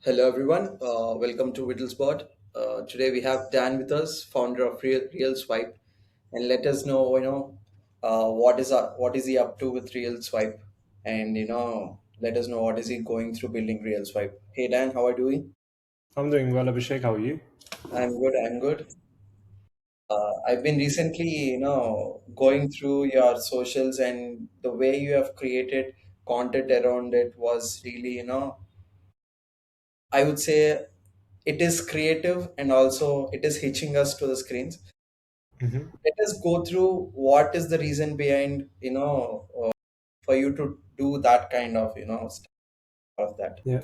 Hello, everyone. Welcome to Whittlespot. Today we have Dan with us, founder of Real Swipe, and let us know, what is he up to with Real Swipe, and let us know what is he going through building Real Swipe. Hey, Dan, how are you doing? I'm doing well, Abhishek. How are you? I'm good. I'm good. I've been recently, going through your socials, and the way you have created content around it was really, I would say it is creative and also it is hitching us to the screens. hmm Let us go through what is the reason behind, for you to do that kind of, stuff of that. Yeah.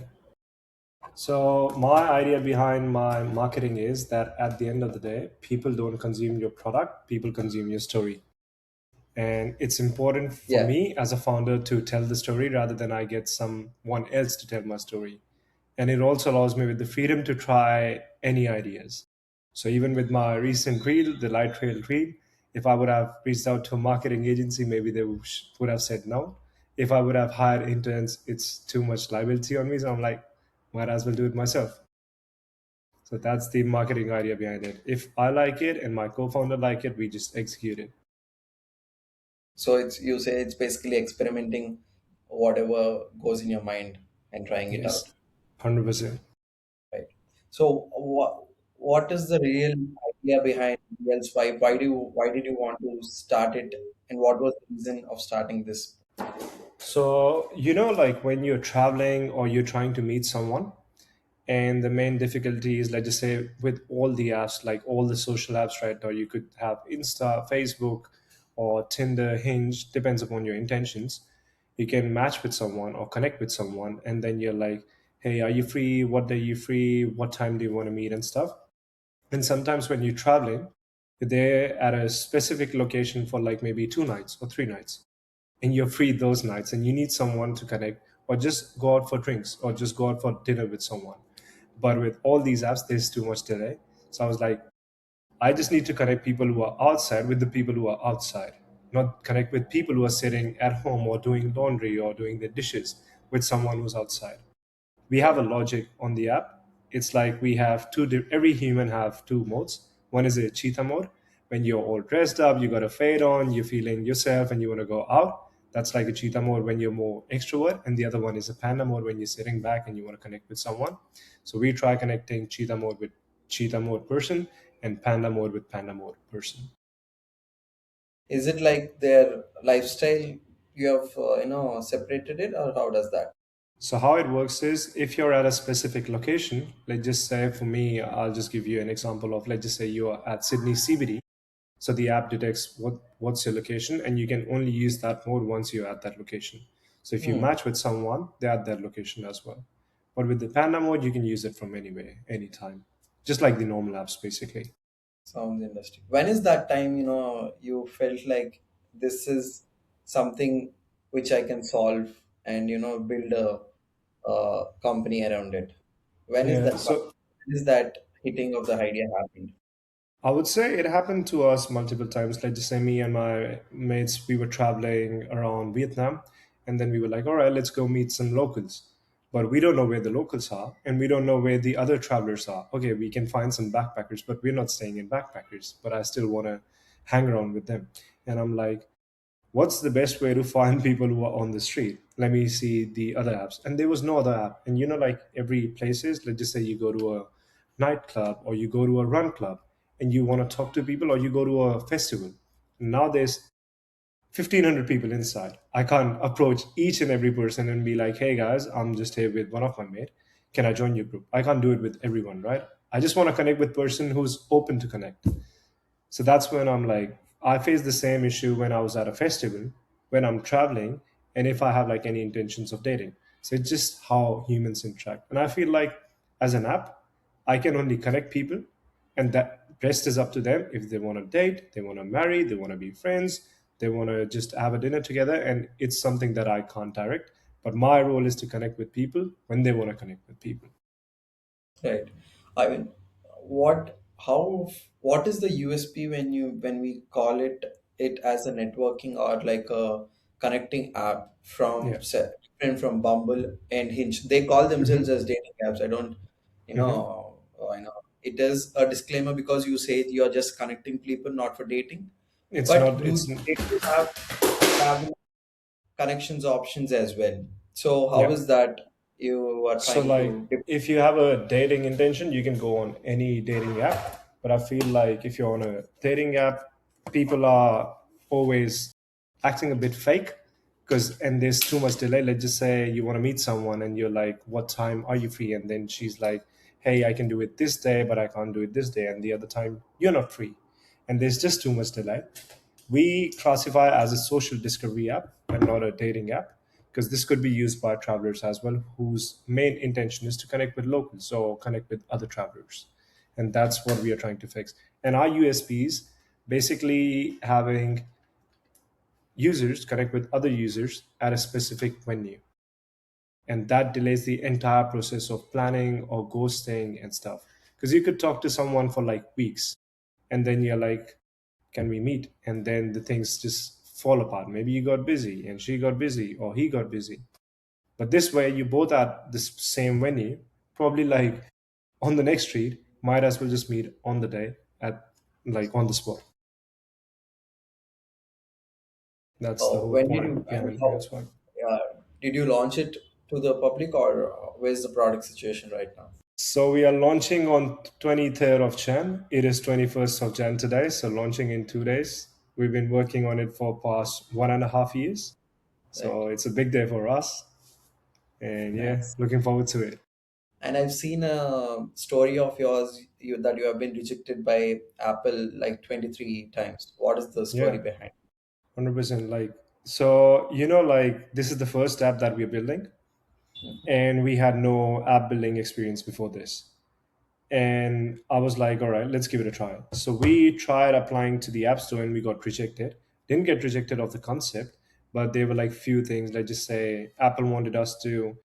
So, my idea behind my marketing is that at the end of the day, people don't consume your product, people consume your story. And it's important for Yeah. me as a founder to tell the story rather than I get someone else to tell my story. And it also allows me with the freedom to try any ideas. So even with my recent reel, the light rail reel, if I would have reached out to a marketing agency, maybe they would have said no. If I would have hired interns, it's too much liability on me. So I'm like, might as well do it myself. So that's the marketing idea behind it. If I like it and my co-founder like it, we just execute it. So it's you say it's basically experimenting whatever goes in your mind and trying it Yes, out, 100%. right? So what is the real idea behind Real Swipe? Why did you want to start it, and what was the reason of starting this? So, like when you're traveling or you're trying to meet someone, and the main difficulty is, let's just say, with all the apps, like all the social apps right now, you could have Insta, Facebook, or Tinder, Hinge, depends upon your intentions. You can match with someone or connect with someone, and then you're like, hey, are you free? What day are you free? What time do you want to meet and stuff? And sometimes when you're traveling, you're there at a specific location for like maybe 2 nights or 3 nights, and you're free those nights and you need someone to connect or just go out for drinks or just go out for dinner with someone. But with all these apps, there's too much delay. So I was like, I just need to connect people who are outside with the people who are outside, not connect with people who are sitting at home or doing laundry or doing the dishes with someone who's outside. We have a Right. logic on the app. It's like we have every human have two modes. One is a cheetah mode. When you're all dressed up, you got a fade on, you're feeling yourself and you want to go out. That's like a cheetah mode when you're more extrovert. And the other one is a panda mode when you're sitting back and you want to connect with someone. So we try connecting cheetah mode with cheetah mode person and panda mode with panda mode person. Is it like their lifestyle you have separated it, or how does that? So how it works is, if you're at a specific location, let's just say for me, I'll just give you an example of, let's just say you are at Sydney CBD. So the app detects what's your location, and you can only use that mode once you're at that location. So if you Hmm. match with someone, they're at that location as well. But with the Panda mode, you can use it from anywhere, anytime, just like the normal apps, basically. Sounds interesting. When is that time you felt like this is something which I can solve and build a company around it? When is Yeah. that? So When is that hitting of the idea happened? I would say it happened to us multiple times. Let's just say me and my mates, we were traveling around Vietnam, and then we were like, all right, let's go meet some locals. But we don't know where the locals are, and we don't know where the other travelers are. Okay, we can find some backpackers, but we're not staying in backpackers. But I still want to hang around with them. And I'm like, what's the best way to find people who are on the street? Let me see the other apps. And there was no other app. And like every places, let's just say you go to a nightclub or you go to a run club and you want to talk to people, or you go to a festival. Now there's 1,500 people inside. I can't approach each and every person and be like, hey guys, I'm just here with one of my mate. Can I join your group? I can't do it with everyone, right? I just want to connect with person who's open to connect. So that's when I'm like, I face the same issue when I was at a festival, when I'm traveling, and if I have like any intentions of dating. So it's just how humans interact. And I feel like as an app, I can only connect people, and that rest is up to them. If they want to date, they want to marry, they want to be friends, they want to just have a dinner together, and it's something that I can't direct. But my role is to connect with people when they want to connect with people. Right. I mean, how, what is the USP when we call it as a networking or like a connecting app from Yeah. different from Bumble and Hinge. They call themselves Hmm. as dating apps. I don't, Hmm. I know it is a disclaimer because you say you're just connecting people, not for dating. It's But not. do they do have connections options as well? So how Yeah. is that you are So, trying like, to if you have a dating intention, you can go on any dating app. But I feel like if you're on a dating app, people are always acting a bit fake because, and there's too much delay. Let's just say you want to meet someone and you're like, "What time are you free?" And then she's like, "Hey, I can do it this day, but I can't do it this day." And the other time, you're not free. And there's just too much delay. We classify as a social discovery app and not a dating app because this could be used by travelers as well, whose main intention is to connect with locals or connect with other travelers. And that's what we are trying to fix. And our USPs basically having users connect with other users at a specific venue. And that delays the entire process of planning or ghosting and stuff. Because you could talk to someone for like weeks and then you're like, can we meet? And then the things just fall apart. Maybe you got busy and she got busy or he got busy. But this way, you both at this same venue, probably like on the next street, might as well just meet on the day at like on the spot. That's the whole when did you point behind how Real Swag. uh, did you launch it to the public, or where's the product situation right now? So we are launching on 23rd of Jan. It is 21st of Jan today, so launching in 2 days. We've been working on it for past 1.5 years. Right. So it's a big day for us. And yeah, Nice. looking forward to it. And I've seen a story of yours that you have been rejected by Apple like 23 times. What is the story Yeah, behind? 100%. Like, so, like this is the first app that we're building, and we had no app building experience before this. And I was like, all right, let's give it a try. So we tried applying to the App Store and we got rejected. Didn't get rejected of the concept, but there were like few things. Let's just say Apple wanted us to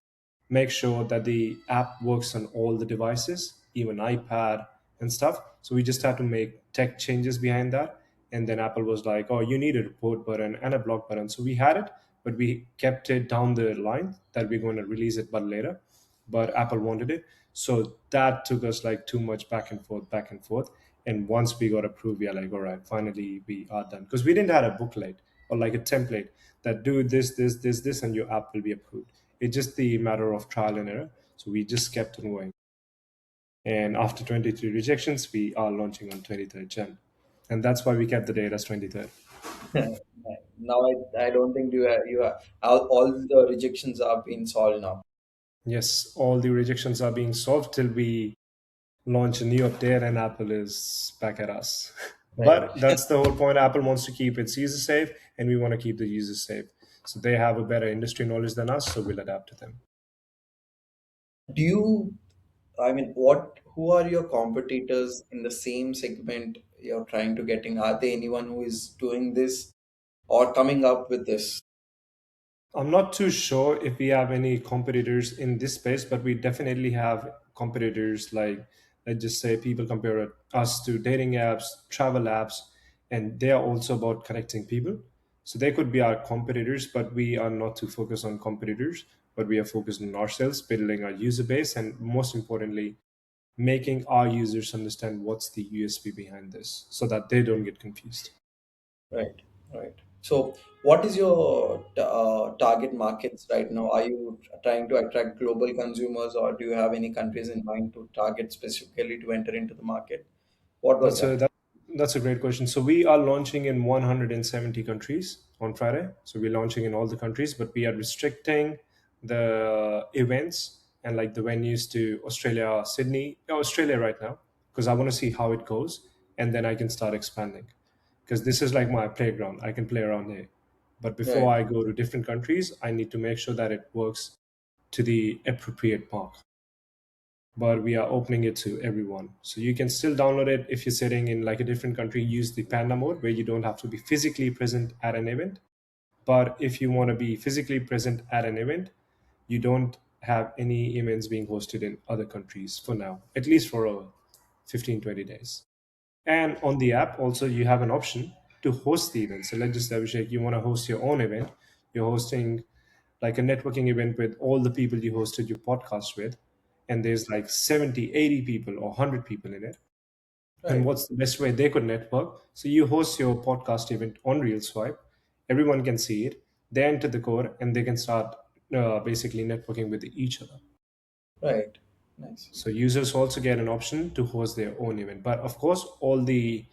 make sure that the app works on all the devices, even iPad and stuff. So we just had to make tech changes behind that. And then Apple was like, oh, you need a report button and a block button. So we had it, but we kept it down the line that we're going to release it but later. But Apple wanted it. So that took us like too much back and forth, back and forth. And once we got approved, we are like, all right, finally we are done. Because we didn't have a booklet or like a template that do this, and your app will be approved. It's just the matter of trial and error. So we just kept on going. And after 23 rejections, we are launching on 23rd Jan. And that's why we kept the date as 23rd. Now I don't think you have all the rejections are being solved now. Yes, all the rejections are being solved till we launch a new update and Apple is back at us. Right. But that's the whole point. Apple wants to keep its users safe, and we want to keep the users safe. So they have a better industry knowledge than us, so we'll adapt to them. Do you, I mean, who are your competitors in the same segment you're trying to get in? Are there anyone who is doing this or coming up with this? I'm not too sure if we have any competitors in this space, but we definitely have competitors like, let's just say, people compare us to dating apps, travel apps, and they are also about connecting people. So they could be our competitors, but we are not too focused on competitors, but we are focused on ourselves, building our user base, and most importantly, making our users understand what's the USP behind this so that they don't get confused. Right, right. So, what is your target markets right now? Are you trying to attract global consumers, or do you have any countries in mind to target specifically to enter into the market? What was That's a that? that's a great question. So we are launching in 170 countries on Friday. So we're launching in all the countries, but we are restricting the events and like the venues to Australia, Sydney, Australia right now, because I want to see how it goes, and then I can start expanding. Because this is like my playground. I can play around here. But before Right, I go to different countries, I need to make sure that it works to the appropriate mark, but we are opening it to everyone. So you can still download it if you're sitting in like a different country, use the Panda mode where you don't have to be physically present at an event. But if you want to be physically present at an event, you don't have any events being hosted in other countries for now, at least for 15, 20 days. And on the app, also, you have an option to host the event. So let's just say, Abhishek, you want to host your own event. You're hosting like a networking event with all the people you hosted your podcast with, and there's like 70, 80 people or 100 people in it, and Right. what's the best way they could network? So you host your podcast event on RealSwipe, everyone can see it, they enter the code, and they can start basically networking with each other. Right. Nice. So users also get an option to host their own event, but of course all the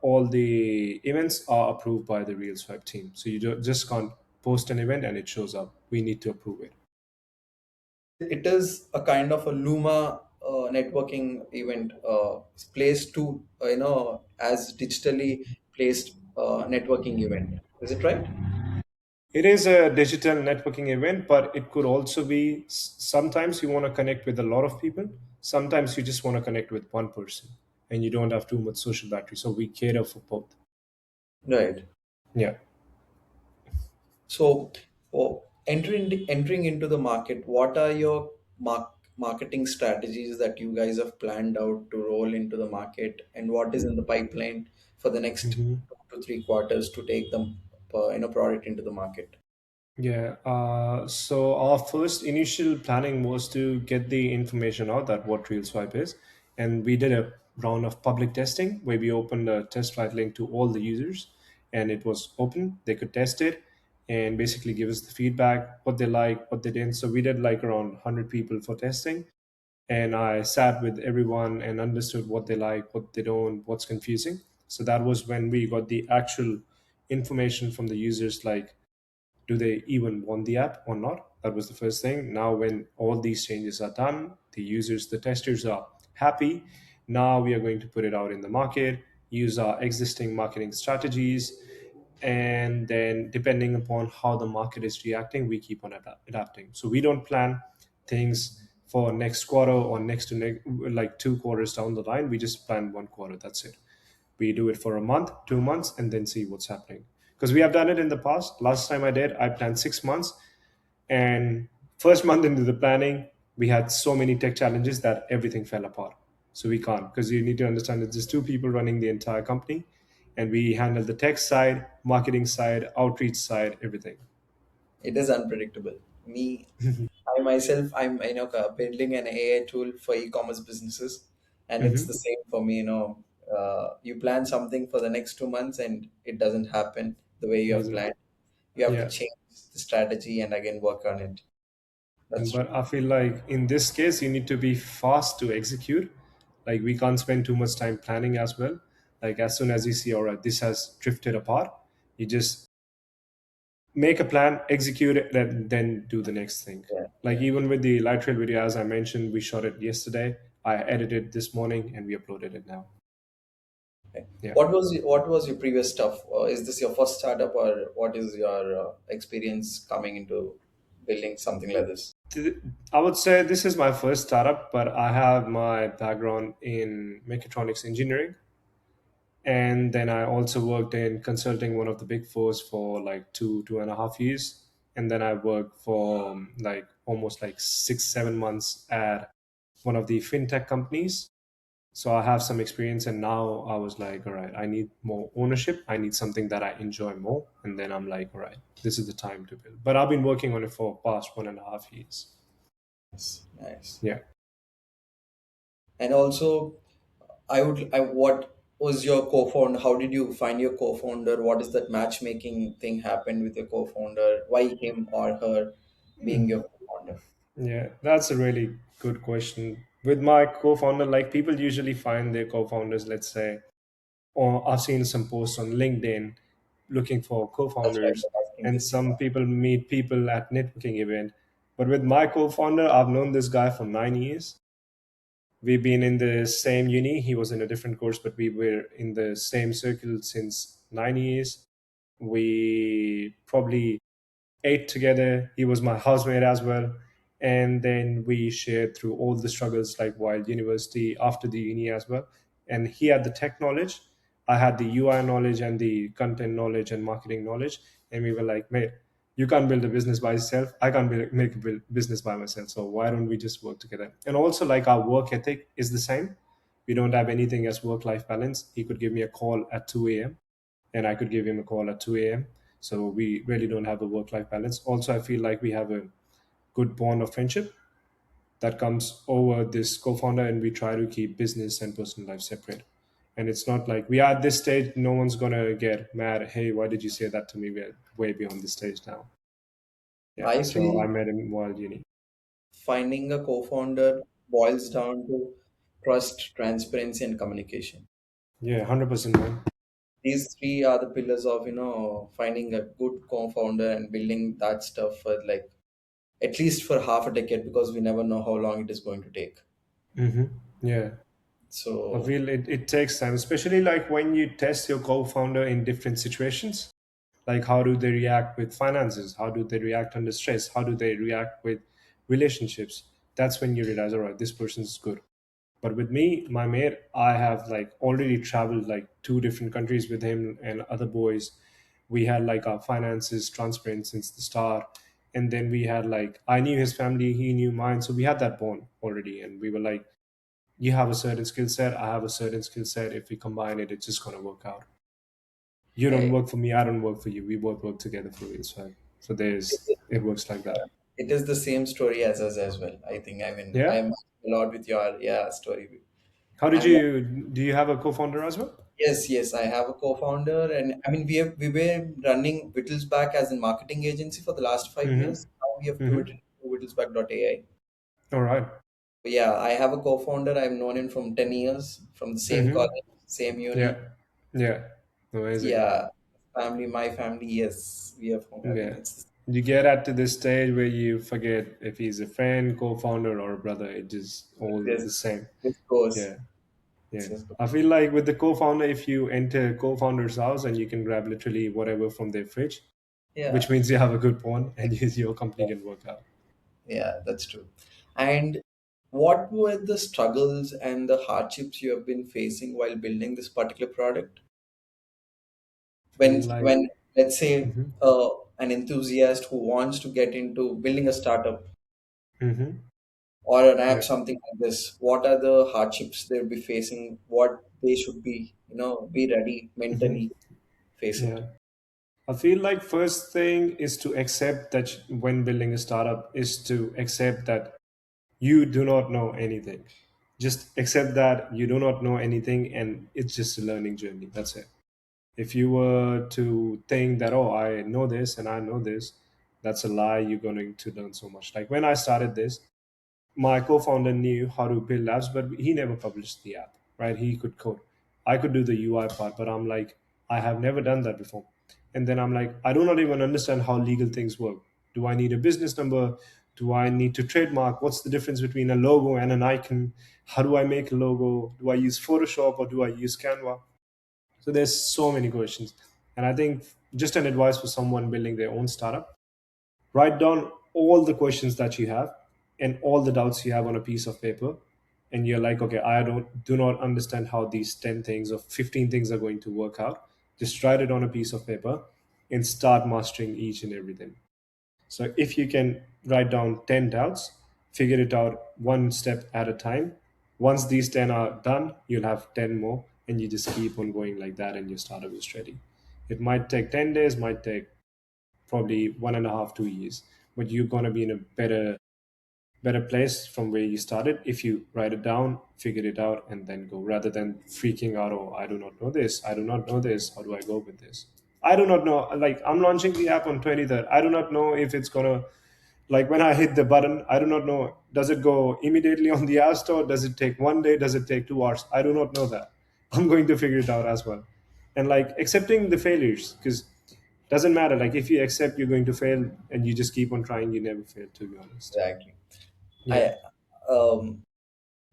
events are approved by the RealSwipe team. So you just can't post an event and it shows up. We need to approve it. It is a kind of a Luma networking event, placed to as digitally placed networking event. Is it right? It is a digital networking event, but it could also be sometimes you want to connect with a lot of people. Sometimes you just want to connect with one person and you don't have too much social battery. So we cater for both. Right. Yeah. So, entering into the market, what are your marketing strategies that you guys have planned out to roll into the market, and what is in the pipeline for the next Mhm. 2 to 3 quarters to take them, product into the market? Yeah. So our first initial planning was to get the information out that what Real Swipe is, and we did a round of public testing where we opened a test flight link to all the users, and it was open. They could test it and basically give us the feedback, what they like, what they didn't. So we did like around 100 people for testing, and I sat with everyone and understood what they like, what they don't, what's confusing. So that was when we got the actual information from the users, like do they even want the app or not? That was the first thing. Now when all these changes are done, the users, the testers are happy. Now we are going to put it out in the market, use our existing marketing strategies, and then depending upon how the market is reacting, we keep on adapting. So we don't plan things for next quarter or next to next, like 2 quarters down the line. We just plan 1 quarter, that's it. We do it for a month, 2 months, and then see what's happening. Because we have done it in the past. Last time I did, I planned 6 months, and first month into the planning, we had so many tech challenges that everything fell apart. So we can't, because you need to understand it's just two people running the entire company, and we handle the tech side, marketing side, outreach side, everything. It is unpredictable. I myself, I'm building an AI tool for e-commerce businesses, and it's Hmm. the same for me. You plan something for the next 2 months, and it doesn't happen the way you have planned. You have to Yeah. change the strategy and again work on it. That's true. But I feel like in this case, you need to be fast to execute. Like we can't spend too much time planning as well. Like as soon as you see, all right, this has drifted apart, you just make a plan, execute it, then do the next thing. Yeah, Like yeah. even with the light trail video, as I mentioned, we shot it yesterday. I edited this morning and we uploaded it now. Okay. Yeah. What was your previous stuff? Is this your first startup, or what is your experience coming into building something like this? Th- I would say this is my first startup, but I have my background in mechatronics engineering. And then I also worked in consulting, one of the big fours, for like 2.5 years. And then I worked for like almost like 6, 7 months at one of the fintech companies. So I have some experience, and now I was like, all right, I need more ownership. I need something that I enjoy more. And then I'm like, all right, this is the time to build. But I've been working on it for past 1.5 years. Nice, nice. Yeah. And also, what was your co-founder? How did you find your co-founder? What is that matchmaking thing happened with your co-founder? Why him or her being your co-founder? Yeah, that's a really good question. With my co-founder, like people usually find their co-founders, let's say, or I've seen some posts on LinkedIn looking for That's why co-founders, I'm asking and this. some people meet people at networking event. But with my co-founder, I've known this guy for 9 years. We've been in the same uni. He was in a different course, but we were in the same circle since 9 years. We probably ate together. He was my housemate as well. And then we shared through all the struggles, like while university, after the uni as well. And he had the tech knowledge. I had the UI knowledge and the content knowledge and marketing knowledge. And we were like, mate, you can't build a business by yourself. I can't make a business by myself. So why don't we just work together? And also, like, our work ethic is the same. We don't have anything as work life balance. He could give me a call at 2 a.m. and I could give him a call at 2 a.m. So we really don't have a work life balance. Also, I feel like we have a good bond of friendship that comes over this co-founder, and we try to keep business and personal life separate. And it's not like we are at this stage, no one's gonna get mad, hey, why did you say that to me? We're way beyond this stage now. Yeah, I so I feel met him while uni. finding a co-founder boils down to trust, transparency, and communication. Yeah, 100%, man. These three are the pillars of finding a good co-founder and building that stuff for like at least for half a decade, because we never know how long it is going to take. Yeah, I So feel it takes time, especially like when you test your co-founder in different situations. Like, how do they react with finances? How do they react under stress? How do they react with relationships? That's when you realize, all right, this person's good. But with me, my mate, I have like already traveled like two different countries with him and other boys. We had like our finances transparent since the start. And then we had like, I knew his family, he knew mine. So we had that bond already. And we were like, you have a certain skill set, I have a certain skill set. If we combine it, it's just going to work out. You don't I, work for me, I don't work for you. We both work together for real. So there's, it works like that. it is the same story as us as well. I think. I mean, Yeah. I'm a lot with your story. How did I'm you, do you have a co-founder as well? Yes, yes. I have a co-founder, and I mean, we were running Whittlesback as a marketing agency for the last 5 years. Now we have Mm-hmm. pivoted to Whittlesback.ai. All right. But yeah, I have a co-founder. I've known him from 10 years, from the same Mm-hmm. college, same uni. Yeah. Yeah. Amazing. Yeah, family, my family. Yes, we have. I mean, Yeah. it's You get at to this stage where you forget if he's a friend, co-founder, or a brother. It just all this the same. this goes. Yeah. It's Yeah. just I feel like with the co-founder, if you enter co-founder's house and you can grab literally whatever from their fridge, which yeah, means you have a good bond and your company can work out. yeah. That's true. And what were the struggles and the hardships you have been facing while building this particular product? Feel When like, let's say hmm an enthusiast who wants to get into building a startup hmm or an app, yeah, something like this, what are the hardships they'll be facing? What they should be, be ready hmm mentally face it. yeah. I feel like first thing is to accept that when building a startup is to accept that you do not know anything. Just accept that you do not know anything and it's just a learning journey. That's it. If you were to think that, oh, I know this and I know this, that's a lie. You're going to learn so much. Like when I started this, my co-founder knew how to build apps, but he never published the app, right? He could code. I could do the UI part, but I'm like, I have never done that before. And then I'm like, I do not even understand how legal things work. Do I need a business number? Do I need to trademark? What's the difference between a logo and an icon? How do I make a logo? Do I use Photoshop or do I use Canva? So there's so many questions. And I think just an advice for someone building their own startup, write down all the questions that you have and all the doubts you have on a piece of paper. And you're like, okay, I do not understand how these 10 things or 15 things are going to work out. Just write it on a piece of paper and start mastering each and everything. So if you can write down 10 doubts, figure it out one step at a time. Once these 10 are done, you'll have 10 more, and you just keep on going like that, and your startup is ready. It might take 10 days, might take probably 1.5, 2 years, but you're going to be in a better place from where you started if you write it down, figure it out, and then go, rather than freaking out, oh, I do not know this, I do not know this, how do I go with this? I do not know. Like, I'm launching the app on 23rd. I do not know if it's going to, like, when I hit the button, I do not know, does it go immediately on the app store? Does it take one day? Does it take 2 hours? I do not know that. I'm going to figure it out as well. And like accepting the failures, because doesn't matter. Like if you accept you're going to fail and you just keep on trying, you never fail, to be honest. Exactly. Yeah. I um,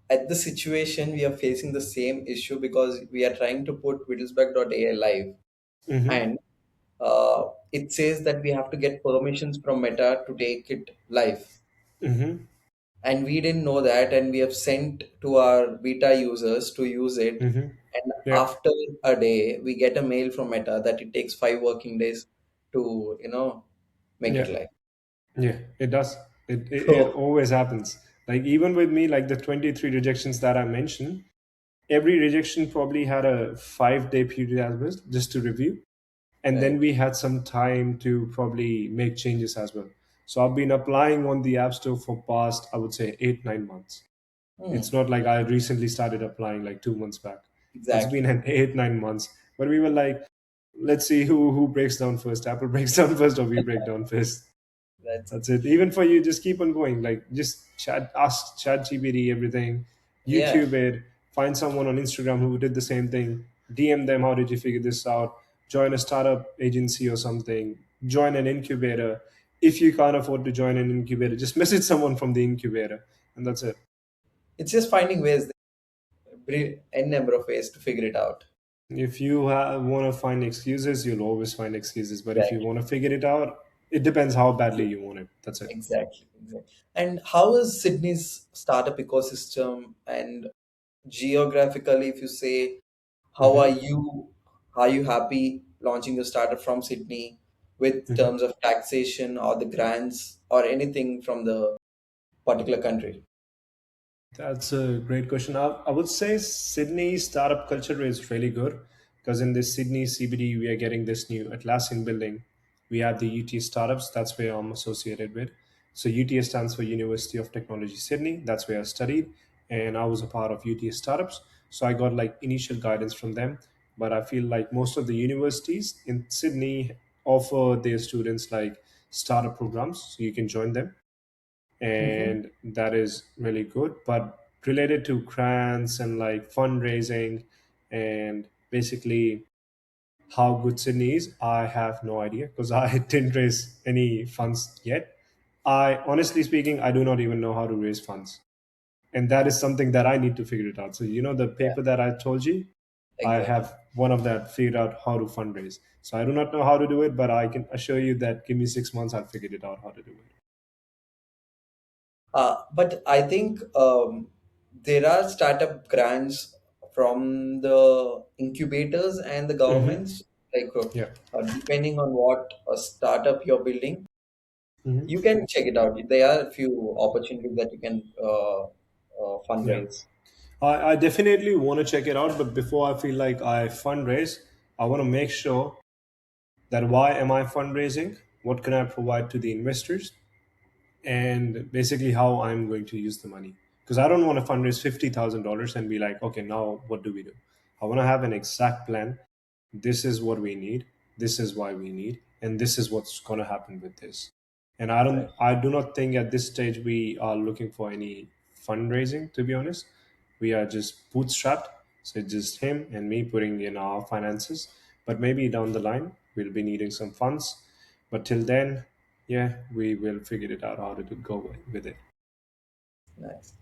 at the situation we are facing the same issue because we are trying to put Whittlesback.ai live, Mm-hmm. and it says that we have to get permissions from Meta to take it live, Mm-hmm. and we didn't know that, and we have sent to our beta users to use it, Mm-hmm. and Yeah. after a day we get a mail from Meta that it takes 5 working days to make it Yeah. live. Yeah. It does. It So always happens. Like even with me, like the 23 rejections that I mentioned, every rejection probably had a 5-day period as well just to review. And then Right. we had some time to probably make changes as well. So I've been applying on the App Store for past, I would say, 8 9 months. Hmm. It's not like I recently started applying like 2 months back. It's been Exactly. an 8 9 months. But we were like, let's see who breaks down first. Apple breaks down first, or we break down first. That's That's it. Even for you, just keep on going. Like just ask Chat GPT everything, yeah. YouTube it, find someone on Instagram who did the same thing, DM them, how did you figure this out? Join a startup agency or something, join an incubator. If you can't afford to join an incubator, just message someone from the incubator, and that's it. It's just finding ways, n number of ways to figure it out. If you want to find excuses, you'll always find excuses. But if you Exactly. want to figure it out, it depends how badly you want it. That's it. Exactly. Exactly. And how is Sydney's startup ecosystem and geographically, if you say, how hmm are you happy launching your startup from Sydney with hmm terms of taxation or the grants or anything from the particular country? That's a great question. I would say Sydney startup culture is really good because in this Sydney CBD, we are getting this new Atlassian building. We have the UTS startups. That's where I'm associated with. So UTS stands for University of Technology Sydney. That's where I studied, and I was a part of UTS startups. So I got like initial guidance from them. But I feel like most of the universities in Sydney offer their students like startup programs, so you can join them, Hmm. and that is really good. But related to grants and like fundraising and basically how good Sydney is, I have no idea because I didn't raise any funds yet. I honestly speaking, I do not even know how to raise funds, and that is something that I need to figure it out. So the Yeah, paper that I told you, I exactly. have one of that figured out how to fundraise. So I do not know how to do it, but I can assure you that give me 6 months, I'll figure it out how to do it. But I think there are startup grants from the incubators and the hmm governments, like Yeah. depending on what a startup you're building, you hmm can check it out. There are a few opportunities that you can Yeah. fundraise. I definitely want to check it out, but before I feel like I fundraise, I want to make sure that why am I fundraising? What can I provide to the investors? And basically how I'm going to use the money. Because I don't want to fundraise $50,000 and be like, okay, now what do we do? I want to have an exact plan. This is what we need. This is why we need, and this is what's going to happen with this. And Right. I do not think at this stage we are looking for any fundraising. To be honest, we are just bootstrapped. So it's just him and me putting in our finances. But maybe down the line we'll be needing some funds. But till then, yeah, we will figure it out how to go with it. Nice.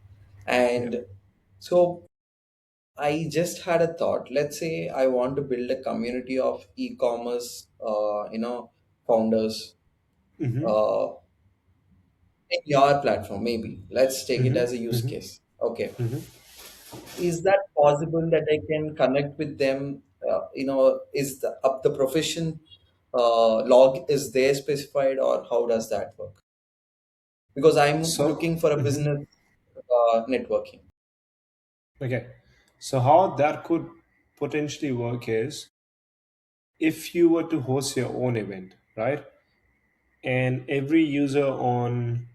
Yeah. And so I just had a thought. Let's say I want to build a community of e-commerce, founders Mm-hmm. uh, in your platform. Maybe let's take it as a Mm-hmm. use Mm-hmm. case. Okay, Mm-hmm. is that possible that I can connect with them? Is the up the profession log is there specified, or how does that work? Because I'm So, looking for a mhm. business networking. Okay. So how that could potentially work is if you were to host your own event, right? And every user on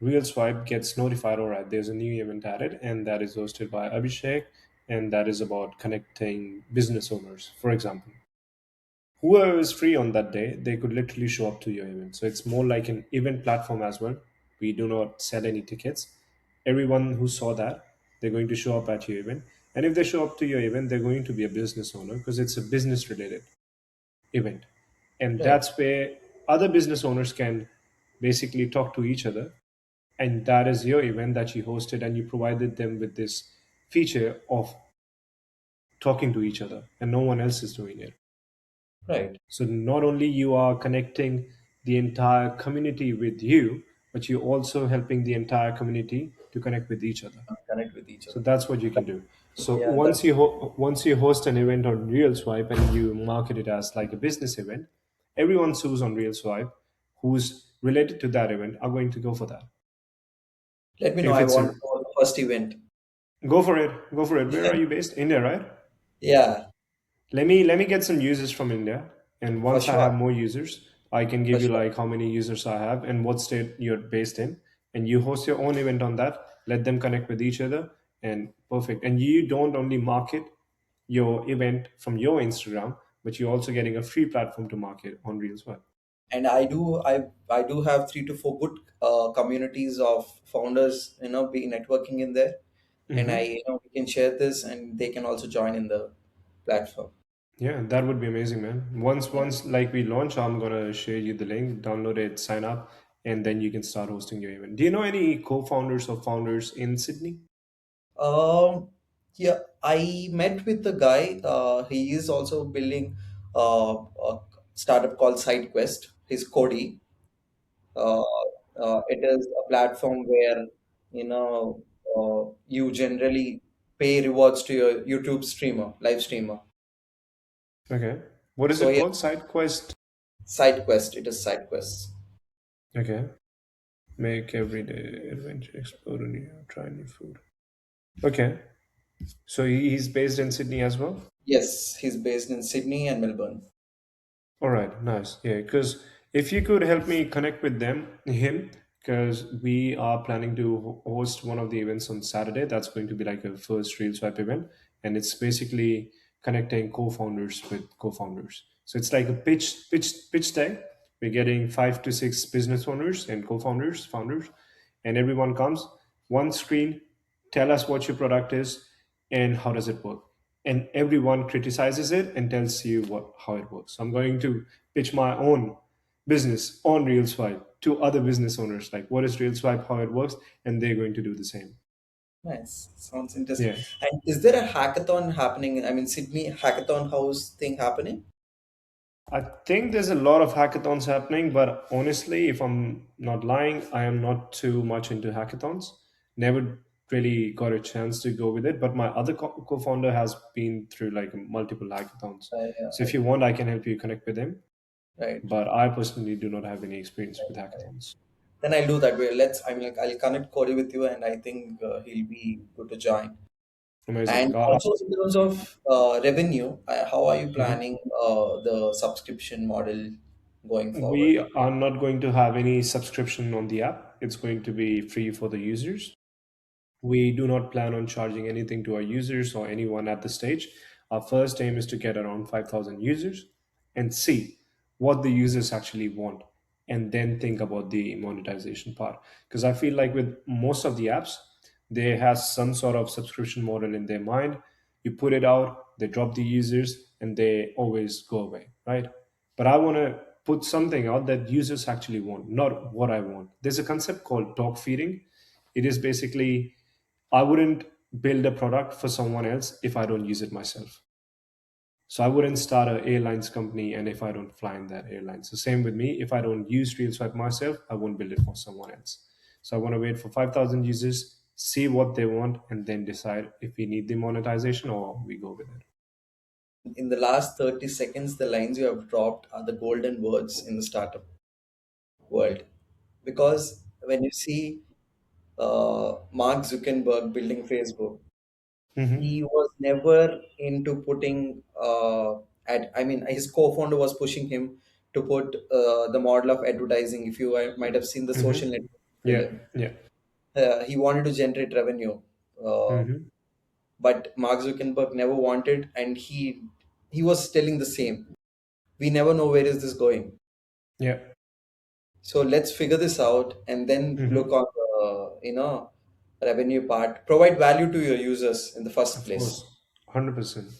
Real Swipe gets notified, all right, there's a new event added, and that is hosted by Abhishek, and that is about connecting business owners, for example. Whoever is free on that day, they could literally show up to your event. So it's more like an event platform as well. We do not sell any tickets. Everyone who saw that, they're going to show up at your event. And if they show up to your event, they're going to be a business owner because it's a business related event. And Right. that's where other business owners can basically talk to each other. And that is your event that you hosted, and you provided them with this feature of talking to each other, and no one else is doing it. Right. So not only you are connecting the entire community with you, but you're also helping the entire community to connect with each other. Connect with each So other. that's what you can do. So Yeah. That, once you host an event on Real Swipe and you market it as like a business event, everyone who's on Real Swipe who's related to that event are going to go for that. let me know. If I it's want a to know the first event. go for it, go for it. Where are you based? India, right? Yeah. Let me get some users from India, And For once I sure, have more users, I can for give you sure. like how many users I have and what state you're based in, and you host your own event on that. Let them connect with each other, and perfect. And you don't only market your event from your Instagram, but you're also getting a free platform to market on Reels Web. And I do have 3 to 4 good communities of founders, be networking in there, and I we can share this, and they can also join in the platform. Yeah, that would be amazing, man. Once Yeah. once like we launch, I'm gonna share you the link, download it, sign up, and then you can start hosting your event. Do you know any co-founders or founders in Sydney? Um, yeah, I met with the guy. He is also building a startup called SideQuest. He's Cody. Uh, it is a platform where you generally pay rewards to your YouTube streamer, live streamer. Okay. What is So it yeah, called? SideQuest. SideQuest. It is SideQuest. Okay. Make everyday adventure, explore new, try new food. Okay. So he's based in Sydney as well? Yes, he's based in Sydney and Melbourne. All right, nice. Yeah, because if you could help me connect with him, because we are planning to host one of the events on Saturday. That's going to be like a first Real Swipe event, and it's basically connecting co-founders with co-founders. So it's like a pitch day. We're getting 5 to 6 business owners and co-founders, founders, and everyone comes one screen. Tell us what your product is and how does it work, and everyone criticizes it and tells you what how it works. So I'm going to pitch my own business on Real Swipe to other business owners, like what is Real Swipe, how it works, and they're going to do the same. Nice. Sounds interesting. Yeah. And is there a hackathon happening? I mean, Sydney hackathon house thing happening? I think there's a lot of hackathons happening, but honestly, if I'm not lying, I am not too much into hackathons. Never really got a chance to go with it, but my other co-founder has been through like multiple hackathons. So if you want, I can help you connect with him. Right. But I personally do not have any experience with hackathons. Then I'll do that way. I mean, like, I'll connect Corey with you, and I think he'll be good to join. Amazing. And also, in terms of revenue, how are you Mhm. planning the subscription model going We forward? are not going to have any subscription on the app. It's going to be free for the users. We do not plan on charging anything to our users or anyone at the stage. Our first aim is to get around 5,000 users and see what the users actually want, and then think about the monetization part. Because I feel like with most of the apps, they have some sort of subscription model in their mind. You put it out, they drop the users, and they always go away, right? But I want to put something out that users actually want, not what I want. There's a concept called dog feeding. It is basically, I wouldn't build a product for someone else if I don't use it myself. So I wouldn't start an airlines company and if I don't fly in that airline. So same with me. If I don't use RealSwipe myself, I won't build it for someone else. So I want to wait for 5,000 users, see what they want, and then decide if we need the monetization or we go with it. In the last 30 seconds, the lines you have dropped are the golden words in the startup world. Because when you see Mark Zuckerberg building Facebook, Hmm. he was never into putting I mean, his co-founder was pushing him to put the model of advertising. If you might have seen the social Hmm. network Yeah, film, yeah. he wanted to generate revenue, uh, Hmm. but Mark Zuckerberg never wanted, and he was telling the same. We never know where is this going. Yeah. So let's figure this out and then look Hmm. on the revenue part. Provide value to your users in the first Of place. course. 100%.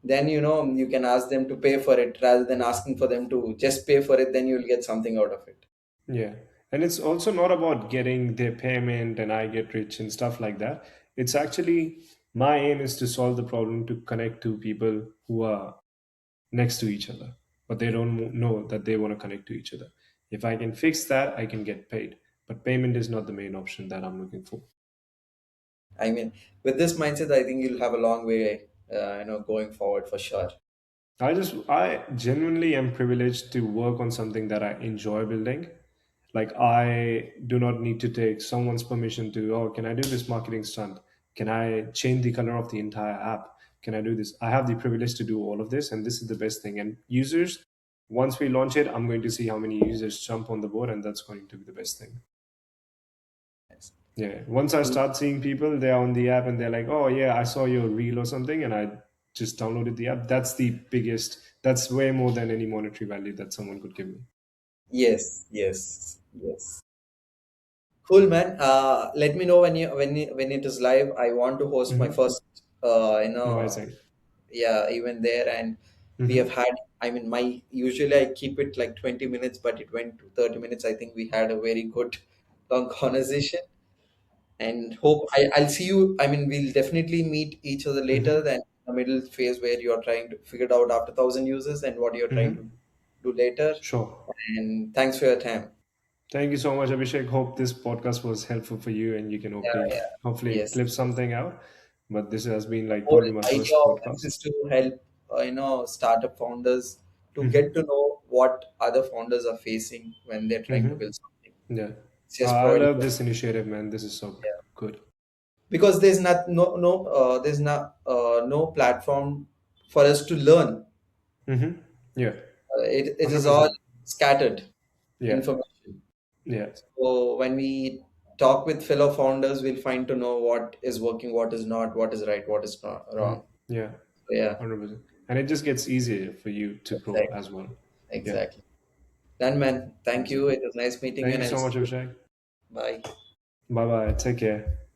Then you can ask them to pay for it rather than asking for them to just pay for it. Then you'll get something out of it. Yeah. And it's also not about getting their payment and I get rich and stuff like that. It's actually, my aim is to solve the problem to connect to people who are next to each other, but they don't know that they want to connect to each other. If I can fix that, I can get paid. But payment is not the main option that I'm looking for. I mean, with this mindset, I think you'll have a long way, going forward for sure. I genuinely am privileged to work on something that I enjoy building. Like, I do not need to take someone's permission to, oh, can I do this marketing stunt? Can I change the color of the entire app? Can I do this? I have the privilege to do all of this, and this is the best thing. And users Once we launch it, I'm going to see how many users jump on the board, and that's going to be the best thing. Yeah. Once I start seeing people, they're on the app and they're like, "Oh yeah, I saw your reel or something," and I just downloaded the app. That's the biggest. That's way more than any monetary value that someone could give me. Yes, yes, yes. Cool, man. Let me know when it is live. I want to host my Hmm. first, Amazing. yeah, even there, and we have Hmm. had. I mean, my usually I keep it like 20 minutes, but it went to 30 minutes. I think we had a very good long conversation, and I'll see you. I mean, we'll definitely meet each other later. Hmm. Than the middle phase where you're trying to figure it out after 1,000 users and what you're trying to Hmm. do later. Sure. And thanks for your time. Thank you so much, Abhishek. Hope this podcast was helpful for you, and you can Yeah, yeah. hopefully Yes, clip yes. something out. But this has been like Whole probably my idea first of this podcast. is to help startup founders to get Hmm. to know what other founders are facing when they're trying to Hmm. build something. Yeah. It's just I providing love them, this initiative, man. This is so yeah. good. Because there's not no platform for us to learn. Hmm. Yeah. It is all 100%. scattered Yeah. information. Yeah. So when we talk with fellow founders, we'll find to know what is working, what is not, what is right, what is not Mm. wrong. Yeah. So yeah, 100%. And it just gets easier for you to grow exactly, as well. Yeah. exactly. Done, man. Thank Amazing. you. It was nice meeting you, Thank and you I'll so see much, you. Abhishek. Bye. Bye bye. Take care.